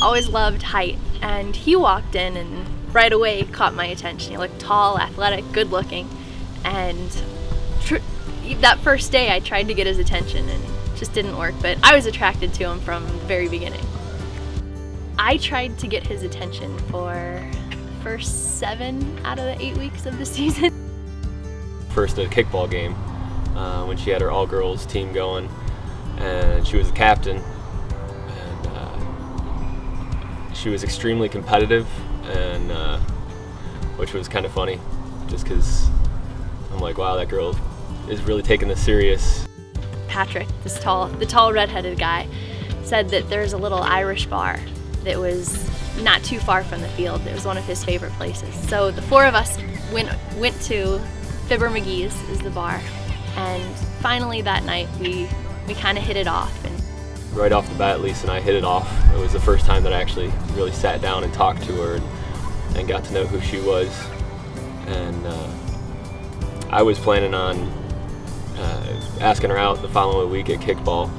always loved height, and he walked in and right away caught my attention. He looked tall, athletic, good looking, and that first day I tried to get his attention and it just didn't work, but I was attracted to him from the very beginning. I tried to get his attention for the first 7 out of the 8 weeks of the season. First at a kickball game when she had her all-girls team going, and she was the captain, and she was extremely competitive, and which was kind of funny, just because I'm like, wow, that girl is really taking this serious. Patrick, the tall redheaded guy, said that there's a little Irish bar that was not too far from the field. It was one of his favorite places. So the 4 of us went to Fibber McGee's is the bar, and finally that night we kind of hit it off. And right off the bat, Lisa and I hit it off. It was the first time that I actually really sat down and talked to her and got to know who she was. And I was planning on asking her out the following week at kickball.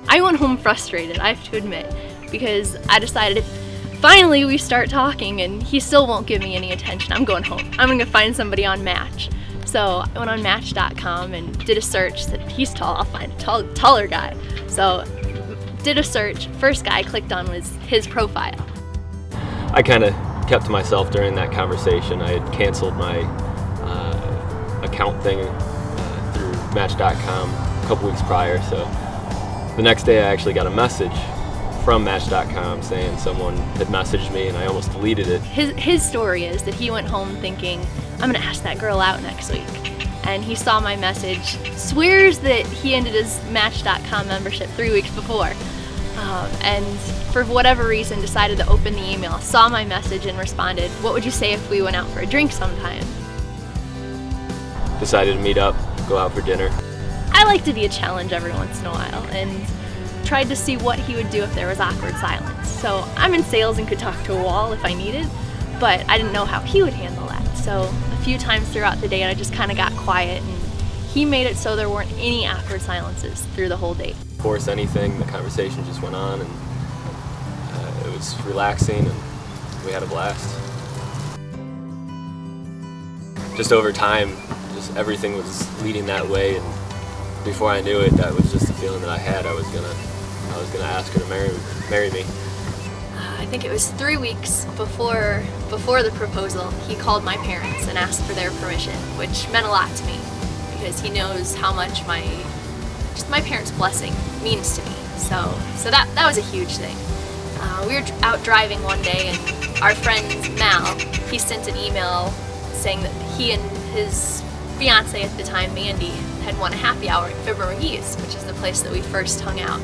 I went home frustrated, I have to admit, because I decided if finally we start talking and he still won't give me any attention, I'm going home. I'm going to find somebody on Match. So I went on Match.com and did a search, said he's tall, I'll find a taller guy. So did a search, first guy I clicked on was his profile. I kind of kept to myself during that conversation. I had canceled my account thing through Match.com a couple weeks prior, so the next day I actually got a message from Match.com saying someone had messaged me, and I almost deleted it. His story is that he went home thinking, I'm gonna ask that girl out next week. And he saw my message, swears that he ended his Match.com membership 3 weeks before. And for whatever reason decided to open the email, saw my message and responded, what would you say if we went out for a drink sometime? Decided to meet up, go out for dinner. I like to be a challenge every once in a while, and tried to see what he would do if there was awkward silence. So I'm in sales and could talk to a wall if I needed, but I didn't know how he would handle that. So a few times throughout the day I just kind of got quiet, and he made it so there weren't any awkward silences through the whole date. Force anything, the conversation just went on, and it was relaxing, and we had a blast. Just over time, just everything was leading that way, and before I knew it, that was just the feeling that I had. I was gonna ask her to marry me. I think it was 3 weeks before the proposal, he called my parents and asked for their permission, which meant a lot to me because he knows how much my parents' blessing means to me. So that was a huge thing. We were out driving one day, and our friend Mal, he sent an email saying that he and his fiance at the time, Mandy, had won a happy hour at Fibber McGee's, which is the place that we first hung out.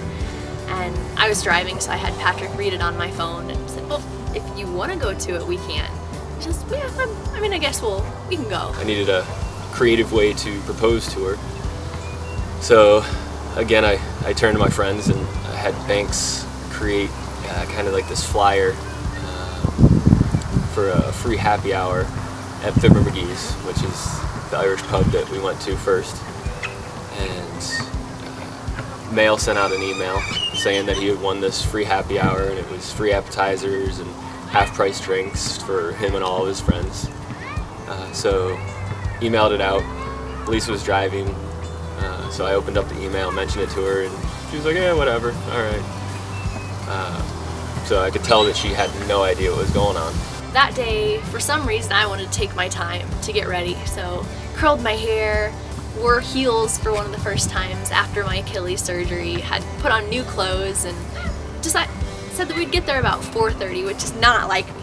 And I was driving, so I had Patrick read it on my phone and said, well, if you want to go to it, we can. He says, yeah, I guess we can go. I needed a creative way to propose to her. So again, I turned to my friends, and I had Banks create kind of like this flyer for a free happy hour at Fibber McGee's, which is the Irish pub that we went to first. And Mail sent out an email saying that he had won this free happy hour, and it was free appetizers and half-price drinks for him and all of his friends. So emailed it out. Lisa was driving, so I opened up the email, mentioned it to her, and she was like, yeah, whatever, all right. So I could tell that she had no idea what was going on. That day, for some reason, I wanted to take my time to get ready, so curled my hair, wore heels for one of the first times after my Achilles surgery, had put on new clothes, and just said that we'd get there about 4:30, which is not like me.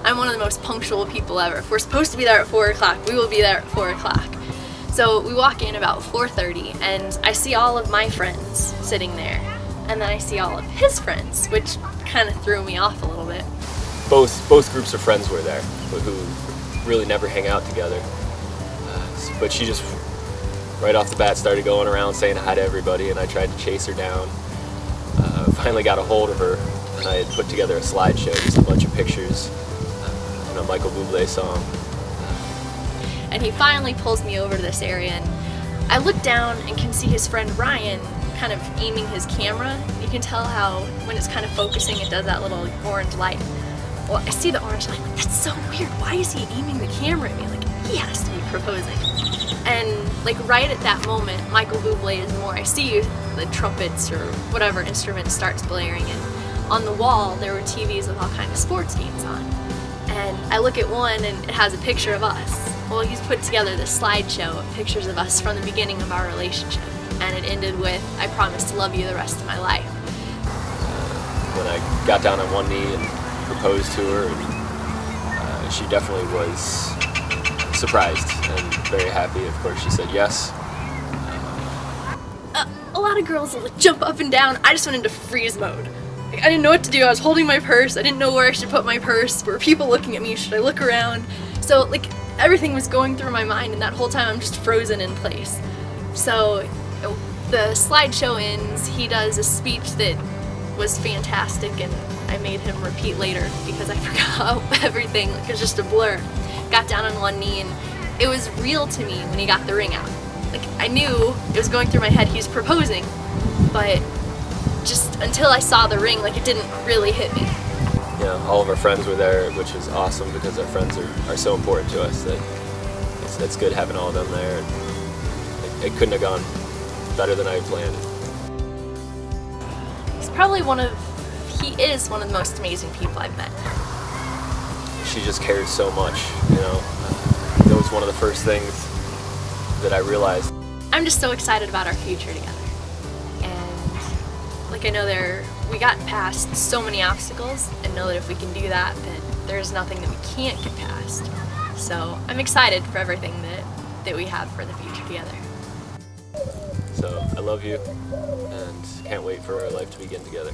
I'm one of the most punctual people ever. If we're supposed to be there at 4 o'clock, we will be there at 4 o'clock. So we walk in about 4:30, and I see all of my friends sitting there, and then I see all of his friends, which kind of threw me off a little bit. Both groups of friends were there, who really never hang out together. But she just, right off the bat, started going around saying hi to everybody, and I tried to chase her down. Finally got a hold of her, and I had put together a slideshow, just a bunch of pictures, and a Michael Bublé song. And he finally pulls me over to this area, and I look down and can see his friend Ryan kind of aiming his camera. You can tell how when it's kind of focusing, it does that little orange light. Well, I see the orange light, like, that's so weird. Why is he aiming the camera at me? Like, he has to be proposing. And like right at that moment, Michael Bublé is more. I see the trumpets or whatever instrument starts blaring, and on the wall there were TVs with all kinds of sports games on. And I look at one and it has a picture of us. Well, he's put together this slideshow of pictures of us from the beginning of our relationship. And it ended with, I promise to love you the rest of my life. When I got down on one knee and proposed to her, and she definitely was surprised and very happy. Of course, she said yes. A lot of girls will jump up and down. I just went into freeze mode. Like, I didn't know what to do. I was holding my purse. I didn't know where I should put my purse. Were people looking at me? Should I look around? So like everything was going through my mind, and that whole time I'm just frozen in place. So the slideshow ends. He does a speech that was fantastic, and I made him repeat later because I forgot everything. Like, it was just a blur. Got down on one knee, and it was real to me when he got the ring out. Like, I knew it was going through my head he was proposing, but just until I saw the ring, like, it didn't really hit me. You know, all of our friends were there, which was awesome because our friends are so important to us that it's good having all of them there. And it couldn't have gone better than I had planned. He is one of the most amazing people I've met. She just cares so much, you know. That was one of the first things that I realized. I'm just so excited about our future together. And like, I know we got past so many obstacles, and know that if we can do that, then there's nothing that we can't get past. So I'm excited for everything that we have for the future together. So I love you, and can't wait for our life to begin together.